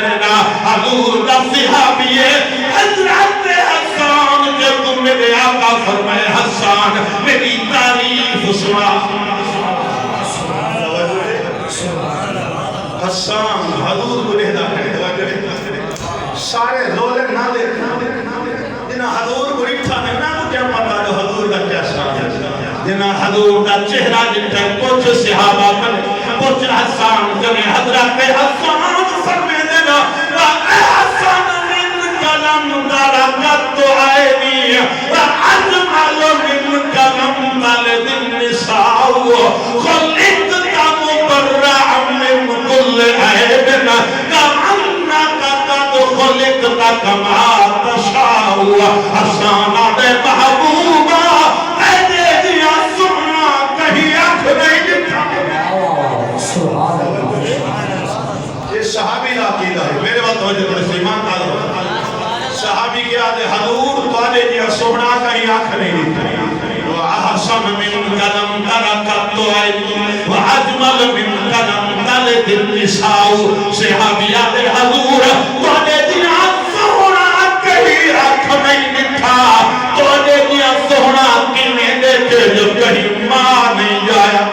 دینا حضور دا صحابی حضرت حسان جب میرے آقا فرمائے حسان میری تعریف سنا حسان حضور کو لہدہ کرے سارے رولے نہ دے جنہ حضور کو اٹھا ہے نہ کیا پتا جو حضور کا کیا شان ہے جنہ حضور کا چہرہ جنٹا کچھ صحابہ کنے کچھ حسان جنہ حضرت حسان فرمے دینا اے حسان من کلم درکت عینی اجمل من کلم بلد النساء خلقت مبرع من كل عیبنا کمعنک قد خلقت کما تشاء حسان دے محبوبہ اے دیا سنا کہیں آنکھ نہیں دکھا یہ صحابی لا عقیدہ ہے میرے وقت توجہ کرے سے ایمان تعالی صحابی کیا دے حضور توالے دیا سنا کہیں آنکھ نہیں دکھا وَأَحْسَنَ مِنْ كَلَمْ تَرَكَتُ عَيْنِي وَأَجْمَلَ مِنْ كَلَمْ تَلِدِ النِّسَاءُ صحابیات حضور توڑے دیا سونا کہیں آنکھ نہیں دکھا توڑے دیا سونا کہیں دیکھے جو کہیں ماں نہیں جایا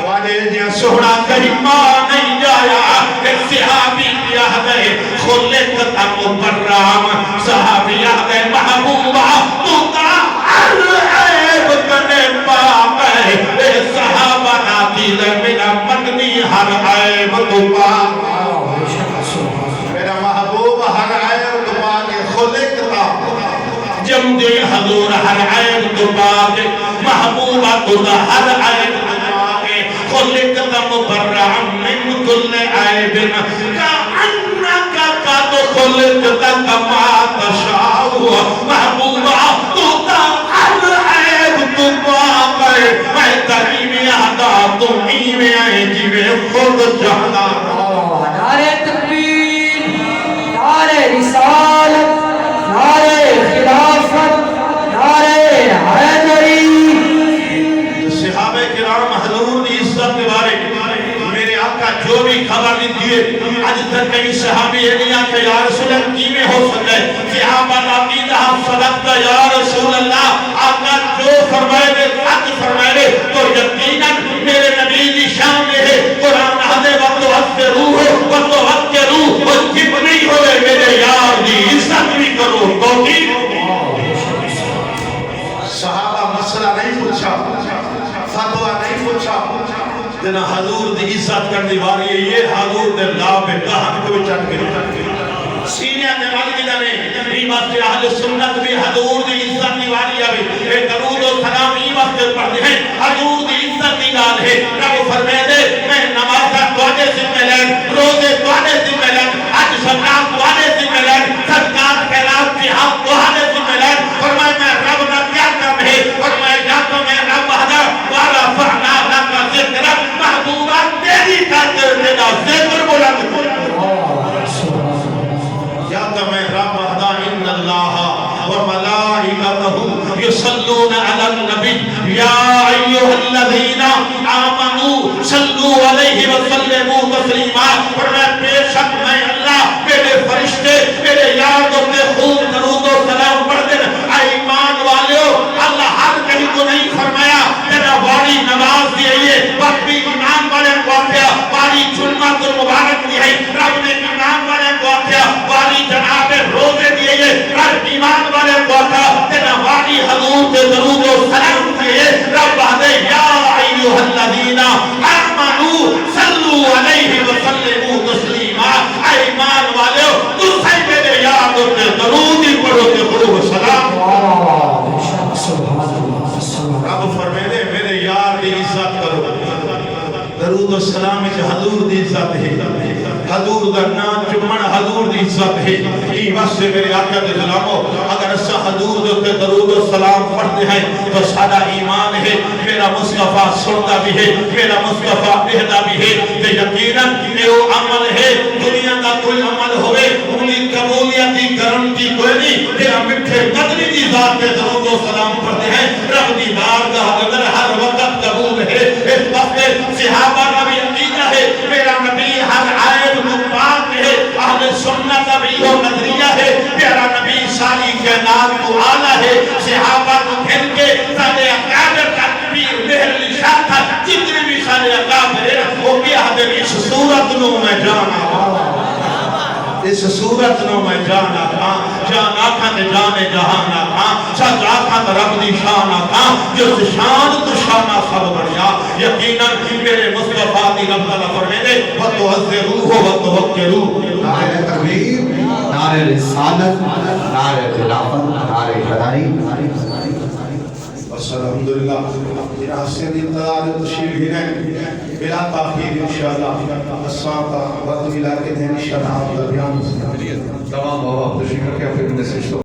توڑے دیا سونا کہیں ماں نہیں جایا ایک صحابی کیا ہے خلقت مبرام صحابیات محبوبہ تو اے صحابہ نادیل میرا مدنی ہر عیب تو پاک میرا محبوب ہر عیب تو پاک خلقتا جمدے حضور ہر عیب تو پاک محبوبہ تو ہر عیب تو پاک خلقتا مبرعا من کل عیب کأنکا قد خلقتا کما تشاء محبوبہ تو ہر عیب تو پاک میں تریم یادہ تمہیں میں آئے جیوے خود جہدہ نعرہ تکبیر نعرہ رسالت نعرہ خلافت نعرہ حیدری صحابہ کرام حضور دی عزت کے بارے میرے آقا جو بھی خبر دیئے آج تک کئی صحابی ایلیا کہ یا رسول اللہ کی میں ہو سکے صحابہ عقیدہ صدقہ یا رسول اللہ آقا جو فرمائے دے حق فرمائے دے تو یقیناً میرے نبی دی شان میں ہے قرآن حضر وقت کے روح اور جب نہیں ہوئے میرے یار دی عزت بھی کرو توقید صحابہ مسئلہ نہیں پوچھا فتوہ نہیں پوچھا جنہ حضور دی عزت کرنے والی ہے یہ حضور دے لاب کہاں کوئی چٹ کے سینیہ دے والدہ نے ایمت اہل سنت بھی حضور دی عزت دی والی ہے اے درود و سلام ایمت پڑھتے ہیں حضور دی عزت دی گال ہے رب فرمائے دے میں نمازہ توڑے سے ملیں روزے توڑے سے ملیں حج شرکات توڑے سے ملیں صدقات خیرات جہاد توڑے سے ملیں فرمائے میں رب نہ کیا کم ہے فرمائے جاتا میں رب حضر وارا فعنا لکا ذکر محبوبہ تیری خاطر تیرا ذکر بلند میں رب ادا ان اللہ وملائکتہ یصلون علی النبی یا ایھا الذین آمنوا صلوا علیہ وسلموا تسلیما فرمایا بے شک میں اللہ میرے فرشتے میرے یار دوستے خوب درود و سلام پڑھتے ہیں اے ایمان والو اللہ ہر کہیں کو نہیں فرمایا تیرا باری نماز دیئے وقت بھی ایمان والے کو آتیا باری جلمت المبارک دیئے رب نے ایمان والے کو آتیا باری جناب روزے دیئے رب ایمان والے کو آتا تیرا باری حضور کے درود و سلام دیئے رب آدھے یا ایوہ الذین آمنوا صلوا علیہ وسلموا تسلیما اے ایمان والے تو صحیح میرے یاد ہوتے درود ہی پڑھو کے خلو و سلام رب فرمیدے میرے یار دی عزت کرو درود و سلام حضور دی عزت ہے حضور دا نام چمن حضور دی عزت ہے یہ وقت سے میرے آقا دے سلامو اگر اسا حضور دے درود و سلام پڑھتے ہیں تو سارا ایمان ہے میرا مصطفیٰ سنتا بھی ہے میرا مصطفیٰ اہدا بھی ہے کہ یقیناً یہ وہ عمل ہے دنیا کا کوئی عمل ہوئے انہی قبولیتی گرنٹی کوئی نہیں تیرا مٹھے قدری دی ذات کے درود و سلام پڑھتے ہیں رب دی بارگاہ اگر ہر وقت قبول ہے اس وقت صحابہ کا بھی عقیدہ ہے میرا نبی ہر عائد کو پاک ہے ہے صحابہ کو گھن کے سارے اکابر تکبیر مہر نشان تھا جتنے بھی سارے اکابر ہیں وہ کیا حدر اس صورت نو میں جانا اس صورت نو میں جانا تھا جان آکھاں تے جانے جہانا تھا سچ آکھاں تے رب دی شان تھا جس شان تو شانہ سب بڑھیا یقیناً میرے مصطفیٰ دی رب اللہ فرمینے وَتُعَذِّرُوهُ وَتُوَقِّرُوهُ نعرہ تکبیر، نعرہ رسالت، نعرہ خلافت، نعرہ حیدری۔ بس الحمدللہ جنہاں سے انتظار تشریف ہی بلا تاخیر انشاءاللہ السلام کا وقت ملا کے دیں انشاءاللہ آپ کا بیان تمام بابا تشریف رکھے پھر میں سے